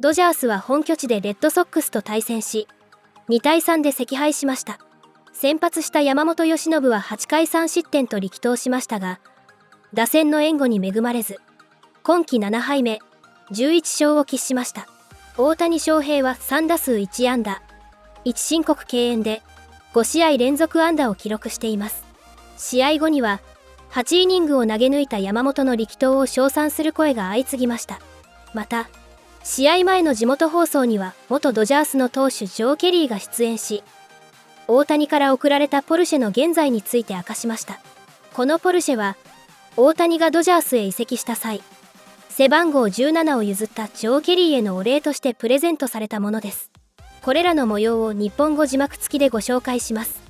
ドジャースは本拠地でレッドソックスと対戦し、2対3で惜敗しました。先発した山本由伸は8回3失点と力投しましたが、打線の援護に恵まれず、今季7敗目、11勝を喫しました。大谷翔平は3打数1安打、1申告敬遠で5試合連続安打を記録しています。試合後には、8イニングを投げ抜いた山本の力投を称賛する声が相次ぎました。また、試合前の地元放送には元ドジャースの投手ジョー・ケリーが出演し、大谷から贈られたポルシェの現在について明かしました。このポルシェは、大谷がドジャースへ移籍した際、背番号17を譲ったジョー・ケリーへのお礼としてプレゼントされたものです。これらの模様を日本語字幕付きでご紹介します。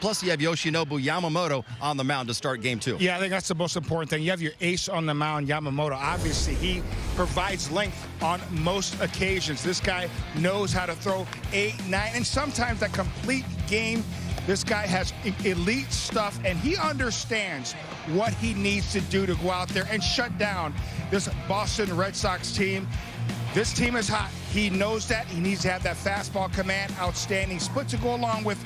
Plus, you have Yoshinobu Yamamoto on the mound to start game 2. Yeah, I think that's the most important thing. You have your ace on the mound, Yamamoto. Obviously, he provides length on most occasions. This guy knows how to throw 8, 9, and sometimes that complete game. This guy has elite stuff, and he understands what he needs to do to go out there and shut down this Boston Red Sox team. This team is hot. He knows that. He needs to have that fastball command, outstanding split to go along with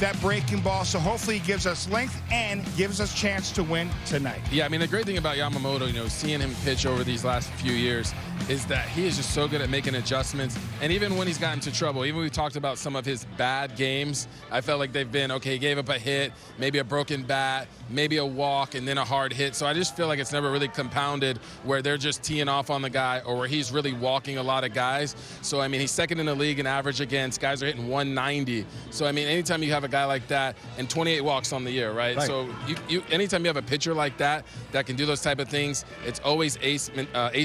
that breaking ball, so hopefully he gives us length and gives us chance to win tonight. Yeah, I mean, the great thing about Yamamoto, seeing him pitch over these last few years is that he is just so good at making adjustments. And even when he's gotten into trouble, even when we talked about some of his bad games, I felt like they've been, okay, he gave up a hit, maybe a broken bat, maybe a walk, and then a hard hit. So I just feel like it's never really compounded where they're just teeing off on the guy or where he's really walking a lot of guys. So, I mean, he's second in the league in average against. Guys are hitting 190. So, I mean, anytime you have a guy like that and 28 walks on the year, right? So anytime you have a pitcher like that can do those type of things, it's always ace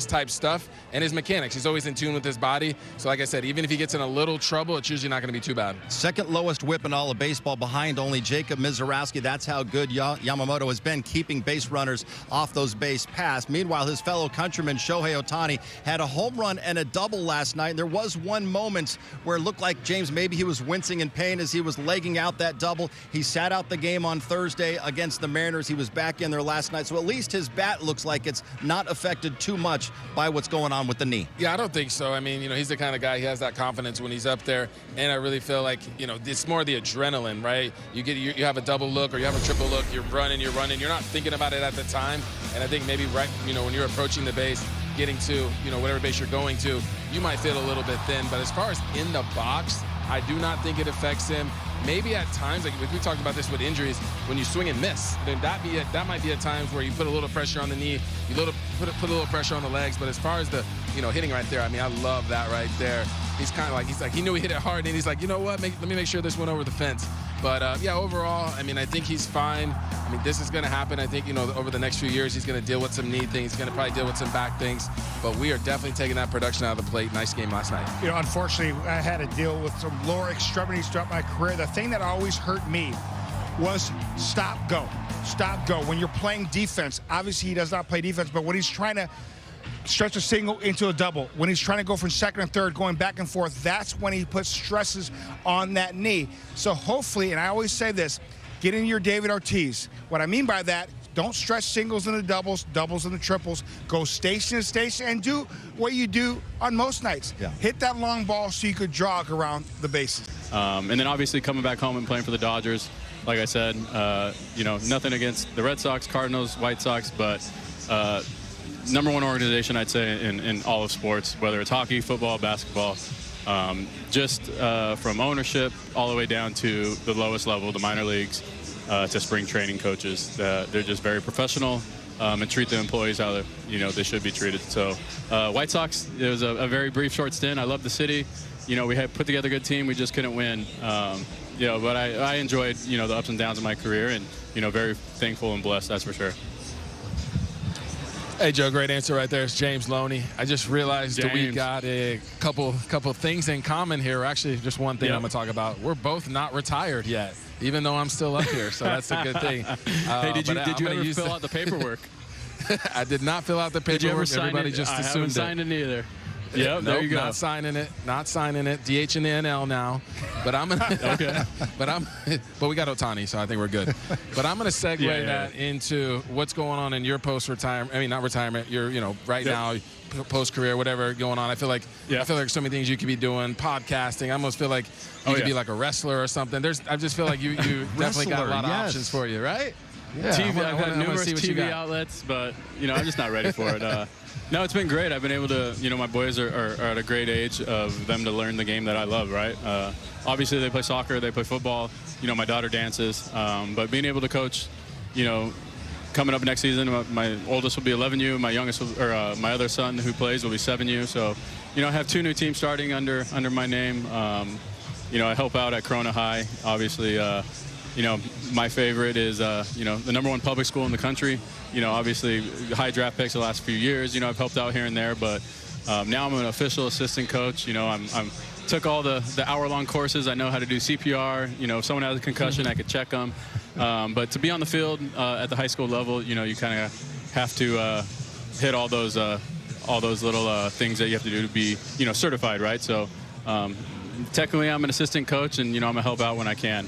type stuff. And his mechanics, he's always in tune with his body. So like I said, even if he gets in a little trouble, it's usually not going to be too bad. Second lowest whip in all of baseball, behind only Jacob Mizorowski. That's how good Yamamoto has been keeping base runners off those base paths. Meanwhile, his fellow countryman Shohei Ohtani had a home run and a double last night. And there was one moment where it looked like James, maybe he was wincing in pain as he was legging out that double. He sat out the game on Thursday against the Mariners. He was back in there last night. So at least his bat looks like it's not affected too much by what's going on with the knee. Yeah, I don't think so. I mean, he's the kind of guy, he has that confidence when he's up there. And I really feel like, it's more the adrenaline, right? You have a double look or you have a triple look, you're running. You're not thinking about it at the time. And I think maybe when you're approaching the base, getting to, whatever base you're going to, you might feel a little bit thin. But as far as in the box, I do not think it affects him. Maybe at times, like we talked about this with injuries, when you swing and miss, then that might be at times where you put a little pressure on the knee, put a little pressure on the legs. But as far as the hitting right there, I mean, I love that right there. He's kind of like he knew he hit it hard, and he's like, you know what? Let me make sure this went over the fence. But yeah, overall, I mean, I think he's fine. I mean, this is going to happen. I think, over the next few years, he's going to deal with some knee things. He's going to probably deal with some back things. But we are definitely taking that production out of the plate. Nice game last night. Unfortunately, I had to deal with some lower extremities throughout my career. The thing that always hurt me was stop, go. Stop, go. When you're playing defense, obviously he does not play defense, but when he's trying to stretch a single into a double, when he's trying to go from second and third, going back and forth, that's when he puts stresses on that knee. So hopefully, and I always say this, get in your David Ortiz. What I mean by that, don't stretch singles into doubles, doubles into triples. Go station to station and do what you do on most nights. Yeah. Hit that long ball so you could jog around the bases. And then obviously coming back home and playing for the Dodgers, like I said, nothing against the Red Sox, Cardinals, White Sox, but number one organization, I'd say, in all of sports, whether it's hockey, football, basketball, just from ownership all the way down to the lowest level, the minor leagues, to spring training coaches. They're just very professional and treat the employees how they should be treated. So White Sox, it was a very brief, short stint. I love the city. We had put together a good team. We just couldn't win. But I enjoyed, the ups and downs of my career, and, very thankful and blessed, that's for sure. Hey, Joe, great answer right there. It's James Loney. I just realized that we got a couple things in common here. Actually, just one thing I'm going to talk about. We're both not retired yet, even though I'm still up here, so that's a good thing. Hey, did you ever fill out the paperwork? I did not fill out the paperwork. Did you ever sign Everybody it? just I assumed haven't signed it either. Yep, there you go. Not signing it. DH in the NL now. But I'm gonna okay. But we got Ohtani, so I think we're good. But I'm gonna segue that into what's going on in your post-retirement. I mean, not retirement. You're, right now, post-career, whatever going on. I feel like so many things you could be doing. Podcasting. I almost feel like you could be like a wrestler or something. I just feel like you definitely got a lot of options for you, right? Yeah, TV. I've had numerous TV outlets, but I'm just not ready for it. No, it's been great. I've been able to, my boys are at a great age of them to learn the game that I love, right? Obviously, they play soccer, they play football. My daughter dances, but being able to coach, coming up next season, my oldest will be 11U, my youngest, my other son who plays will be 7U. So, I have 2 new teams starting under my name. I help out at Corona High, obviously. My favorite is, the #1 public school in the country. Obviously high draft picks the last few years. I've helped out here and there, but now I'm an official assistant coach. I'm took all the hour-long courses. I know how to do CPR. If someone has a concussion, I could check them. But to be on the field at the high school level, you kind of have to hit all those little things that you have to do to be, certified, right? So technically, I'm an assistant coach, and I'm gonna help out when I can.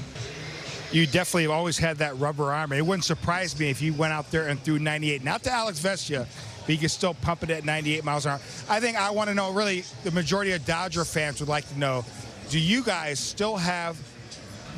You definitely have always had that rubber arm. It wouldn't surprise me if you went out there and threw 98. Not to Alex Vestia, but you can still pump it at 98 miles an hour. I think I want to know, really, the majority of Dodger fans would like to know, do you guys still have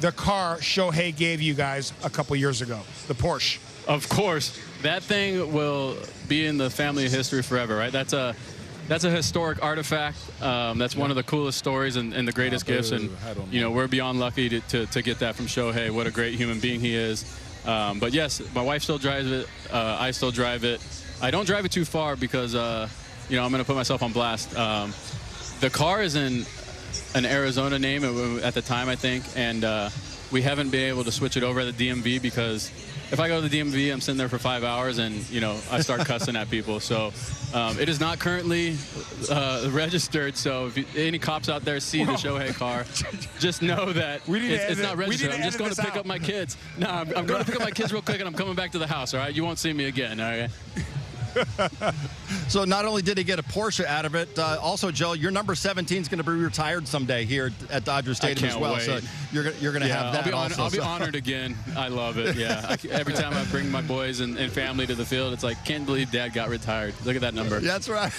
the car Shohei gave you guys a couple years ago, the Porsche? Of course. That thing will be in the family history forever, right? That's a historic artifact. That's one of the coolest stories and the greatest gifts. And, we're beyond lucky to get that from Shohei. What a great human being he is. But, yes, my wife still drives it. I still drive it. I don't drive it too far because, I'm going to put myself on blast. The car is in an Arizona name at the time, I think. And we haven't been able to switch it over at the DMV because if I go to the DMV, I'm sitting there for 5 hours and, I start cussing at people. So it is not currently registered. So if any cops out there see the Shohei car, just know that it's not registered. I'm just going to pick up my kids. No, I'm going to pick up my kids real quick and I'm coming back to the house, all right? You won't see me again, all right? So not only did he get a Porsche out of it, also, Joe, your number 17 is going to be retired someday here at Dodger Stadium as well. Wait. So you're going to have that I'll be honored again. I love it, yeah. Every time I bring my boys and family to the field, it's like, can't believe Dad got retired. Look at that number. That's right.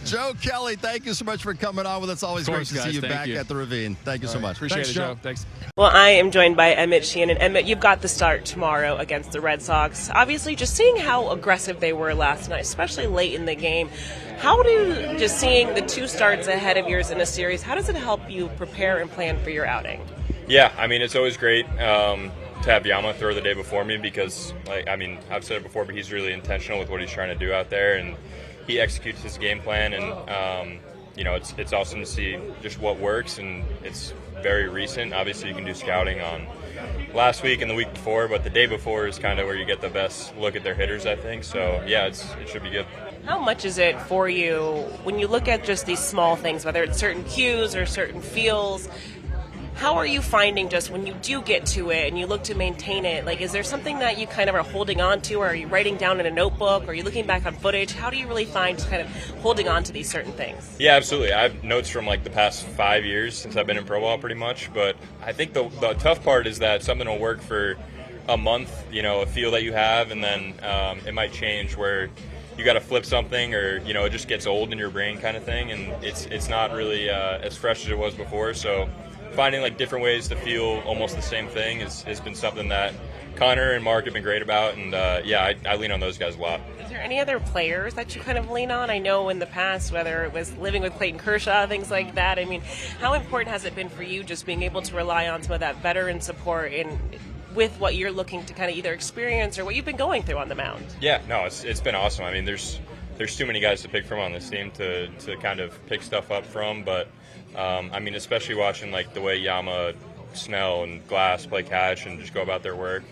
Joe Kelly, thank you so much for coming on with us. Always great to see you back at the Ravine. Thank you so much. Appreciate it, Joe. Thanks. Well, I am joined by Emmett Sheehan. And Emmett, you've got the start tomorrow against the Red Sox. Obviously, just seeing how aggressive they were last night, especially late in the game, just seeing the 2 starts ahead of yours in a series, how does it help you prepare and plan for your outing? Yeah, it's always great to have Yama throw the day before me because, I've said it before, but he's really intentional with what he's trying to do out there, and he executes his game plan, and it's awesome to see just what works, and it's very recent. Obviously, you can do scouting on last week and the week before, but the day before is kind of where you get the best look at their hitters, I think. So, yeah, it should be good. How much is it for you when you look at just these small things, whether it's certain cues or certain feels? How are you finding just when you do get to it and you look to maintain it? Like, is there something that you kind of are holding on to, or are you writing down in a notebook, or are you looking back on footage? How do you really find just kind of holding on to these certain things? Yeah, absolutely. I have notes from the past 5 years since I've been in pro ball pretty much, but I think the tough part is that something will work for a month, a feel that you have, and then it might change where you got to flip something, or it just gets old in your brain kind of thing, and it's not really as fresh as it was before. So finding different ways to feel almost the same thing has been something that Connor and Mark have been great about, and I lean on those guys a lot. Is there any other players that you kind of lean on? I know in the past, whether it was living with Clayton Kershaw, things like that, how important has it been for you just being able to rely on some of that veteran support with what you're looking to kind of either experience or what you've been going through on the mound? Yeah, no, it's been awesome. There's too many guys to pick from on this team to kind of pick stuff up from, but especially watching the way Yama, Snell, and Glass play catch and just go about their work.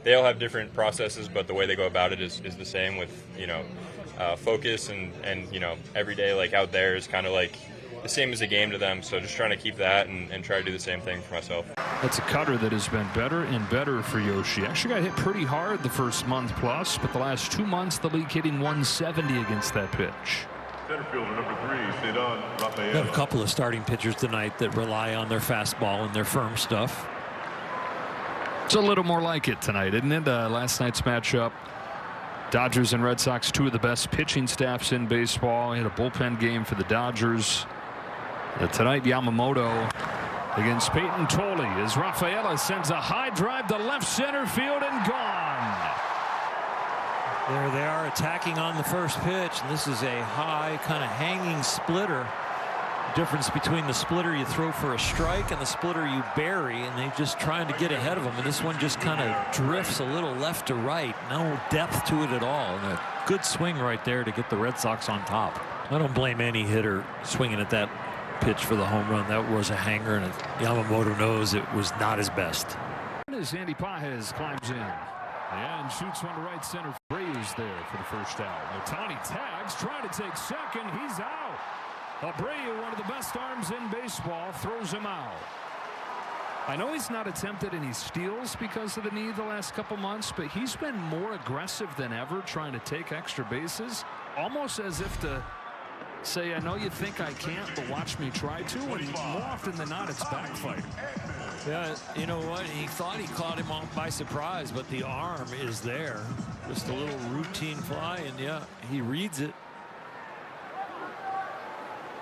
They all have different processes, but the way they go about it is the same with focus and every day out there is kind of the same as a game to them. So just trying to keep that and try to do the same thing for myself. That's a cutter that has been better and better for Yoshi. Actually got hit pretty hard the first month plus, but the last 2 months the league hitting 170 against that pitch. Center fielder number 3, Cedon Rafael. Got a couple of starting pitchers tonight that rely on their fastball and their firm stuff. It's a little more like it tonight, isn't it? Last night's matchup, Dodgers and Red Sox, two of the best pitching staffs in baseball. He had a bullpen game for the Dodgers. Tonight, Yamamoto against Peyton Tolley as Rafaela sends a high drive to left center field and gone. There they are attacking on the first pitch, and this is a high kind of hanging splitter. Difference between the splitter you throw for a strike and the splitter you bury, and they're just trying to get ahead of them, and this one just kind of drifts a little left to right. No depth to it at all, and a good swing right there to get the Red Sox on top. I don't blame any hitter swinging at that pitch for the home run. That was a hanger, and Yamamoto knows it was not his best. As Andy Pajes climbs in and shoots one to right center. Abreu's there for the first out. Ohtani tags, trying to take second. He's out. Abreu, one of the best arms in baseball, throws him out. I know he's not attempted any steals because of the knee the last couple months, but he's been more aggressive than ever trying to take extra bases, almost as if to say, I know you think I can't, but watch me try to, and more often than not, it's backfiring. Yeah, you know what? He thought he caught him off by surprise, but the arm is there. Just a little routine fly, and yeah, he reads it.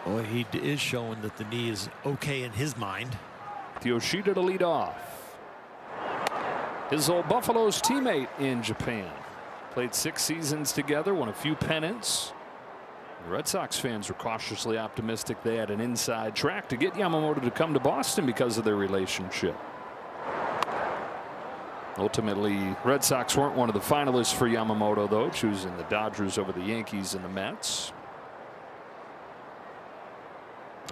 Boy, he is showing that the knee is okay in his mind. Yoshida to lead off. His old Buffalo's teammate in Japan. Played 6 seasons together, won a few pennants. The Red Sox fans were cautiously optimistic they had an inside track to get Yamamoto to come to Boston because of their relationship. Ultimately, Red Sox weren't one of the finalists for Yamamoto, though, choosing the Dodgers over the Yankees and the Mets.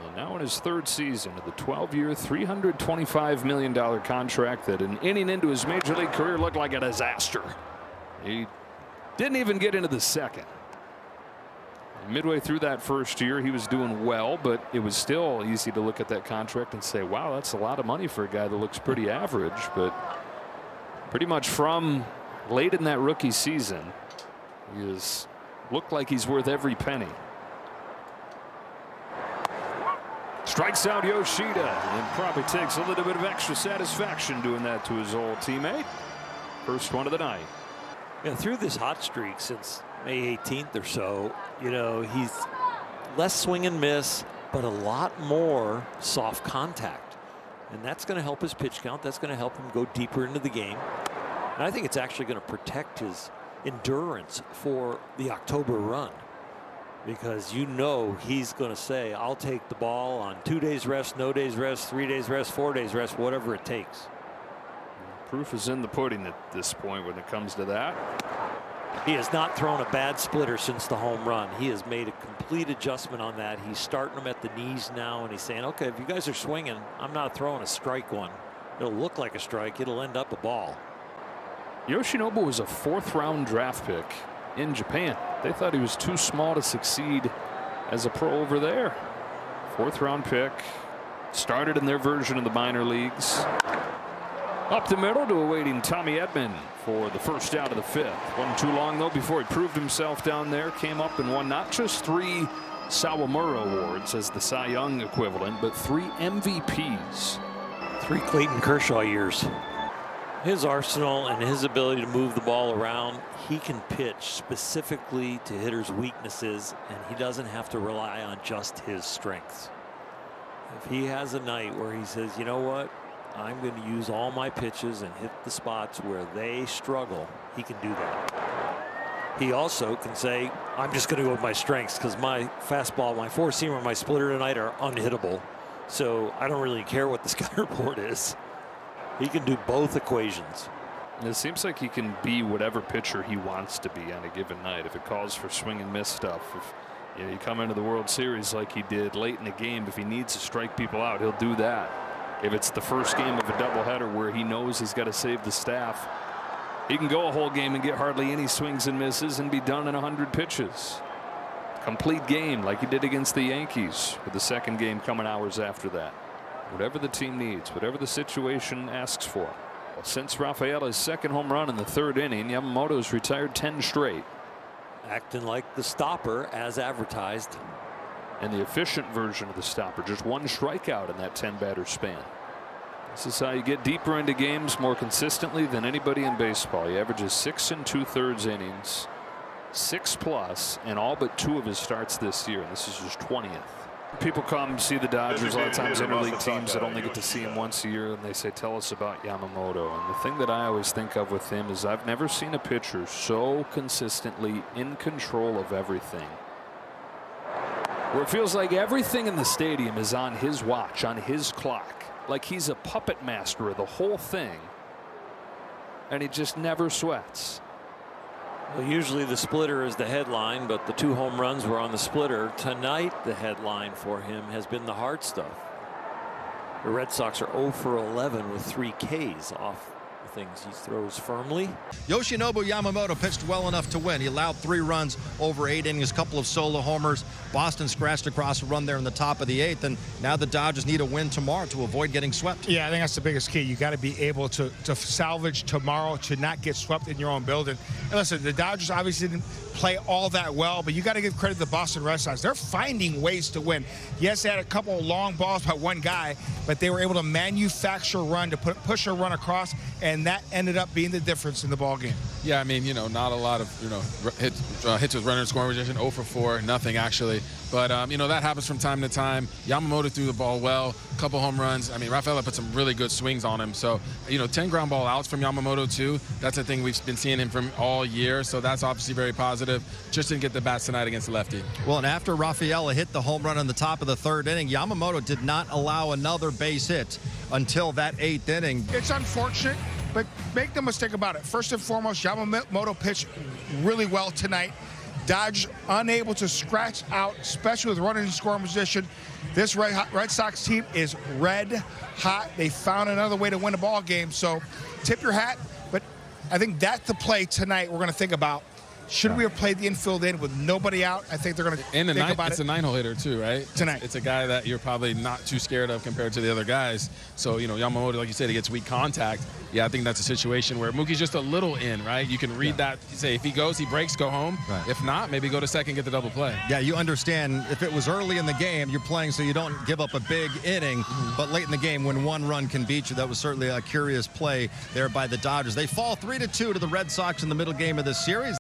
And now in his 3rd season of the 12-year, $325 million contract that an inning into his major league career looked like a disaster. He didn't even get into the 2nd. Midway through that first year, he was doing well, but it was still easy to look at that contract and say, wow, that's a lot of money for a guy that looks pretty average. But pretty much from late in that rookie season, he has looked like he's worth every penny. Strikes out Yoshida and probably takes a little bit of extra satisfaction doing that to his old teammate. First one of the night. Yeah, through this hot streak since May 18th or so, you know, he's less swing and miss, but a lot more soft contact. And that's going to help his pitch count. That's going to help him go deeper into the game. And I think it's actually going to protect his endurance for the October run. Because you know he's going to say, I'll take the ball on 2 days rest, no days rest, 3 days rest, 4 days rest, whatever it takes. Proof is in the pudding at this point when it comes to that. He has not thrown a bad splitter since the home run. He has made a complete adjustment on that. He's starting them at the knees now, and he's saying, okay, if you guys are swinging, I'm not throwing a strike one. It'll look like a strike. It'll end up a ball. Yoshinobu was a 4th-round draft pick in Japan. They thought he was too small to succeed as a pro over there. 4th-round pick. Started in their version of the minor leagues. Up the middle to awaiting Tommy Edman for the first out of the 5th. Wasn't too long, though, before he proved himself down there. Came up and won not just 3 Sawamura awards as the Cy Young equivalent, but 3 MVPs. 3 Clayton Kershaw years. His arsenal and his ability to move the ball around, he can pitch specifically to hitters' weaknesses, and he doesn't have to rely on just his strengths. If he has a night where he says, you know what, I'm going to use all my pitches and hit the spots where they struggle, he can do that. He also can say, I'm just going to go with my strengths because my fastball, my 4-seamer, my splitter tonight are unhittable. So I don't really care what the scoreboard is. He can do both equations. It seems like he can be whatever pitcher he wants to be on a given night. If it calls for swing and miss stuff, if you come into the World Series like he did late in the game, if he needs to strike people out, he'll do that. If it's the first game of a doubleheader where he knows he's got to save the staff, he can go a whole game and get hardly any swings and misses and be done in 100 pitches. Complete game like he did against the Yankees, with the 2nd game coming hours after that. Whatever the team needs, whatever the situation asks for. Well, since Rafaela's 2nd home run in the 3rd inning, Yamamoto's retired 10 straight. acting like the stopper as advertised. And the efficient version of the stopper, just one strikeout in that 10-batter span. This is how you get deeper into games more consistently than anybody in baseball. He averages 6 2/3 innings, 6+ in all but 2 of his starts this year. And this is his 20th. People come see the Dodgers a lot of times, interleague teams that only get to see him once a year, and they say, tell us about Yamamoto. And the thing that I always think of with him is I've never seen a pitcher so consistently in control of everything, where it feels like everything in the stadium is on his watch, on his clock, like he's a puppet master of the whole thing, and he just never sweats. Well, usually the splitter is the headline, but the 2 home runs were on the splitter. Tonight, the headline for him has been the hard stuff. The Red Sox are 0 for 11 with 3 Ks off the things he throws firmly. Yoshinobu Yamamoto pitched well enough to win. He allowed 3 runs over 8 innings, a couple of solo homers. Boston scratched across a run there in the top of the 8th, and now the Dodgers need a win tomorrow to avoid getting swept. Yeah, I think that's the biggest key. You got to be able to salvage tomorrow, to not get swept in your own building. And listen, the Dodgers obviously didn't play all that well, but you got to give credit to the Boston Red Sox. They're finding ways to win. Yes, they had a couple of long balls by one guy, but they were able to manufacture a run, to push a run across, and that ended up being the difference in the ball game. Yeah, I mean, not a lot of, hits with runner in scoring position, 0 for 4, nothing actually. But, that happens from time to time. Yamamoto threw the ball well, a couple home runs. I mean, Rafaela put some really good swings on him. So, 10 ground ball outs from Yamamoto, too. That's a thing we've been seeing him from all year. So that's obviously very positive. Just didn't get the bats tonight against the lefty. Well, and after Rafaela hit the home run in the top of the 3rd inning, Yamamoto did not allow another base hit until that 8th inning. It's unfortunate, but make no mistake about it. First and foremost, Yamamoto pitched really well tonight. Dodgers unable to scratch out, especially with runners in scoring position. This Red Sox team is red hot. They found another way to win a ball game. So tip your hat. But I think that's the play tonight we're going to think about. Should we have played the infield in with nobody out? I think they're going to think about it. It's a 9-hole hitter too, right? Tonight. It's a guy that you're probably not too scared of compared to the other guys. So, Yamamoto, like you said, he gets weak contact. Yeah, I think that's a situation where Mookie's just a little in, right? You can read that. You say if he goes, he breaks, go home. Right. If not, maybe go to second, get the double play. Yeah, you understand if it was early in the game, you're playing so you don't give up a big inning. But late in the game, when one run can beat you, that was certainly a curious play there by the Dodgers. They fall 3-2 to the Red Sox in the middle game of this series.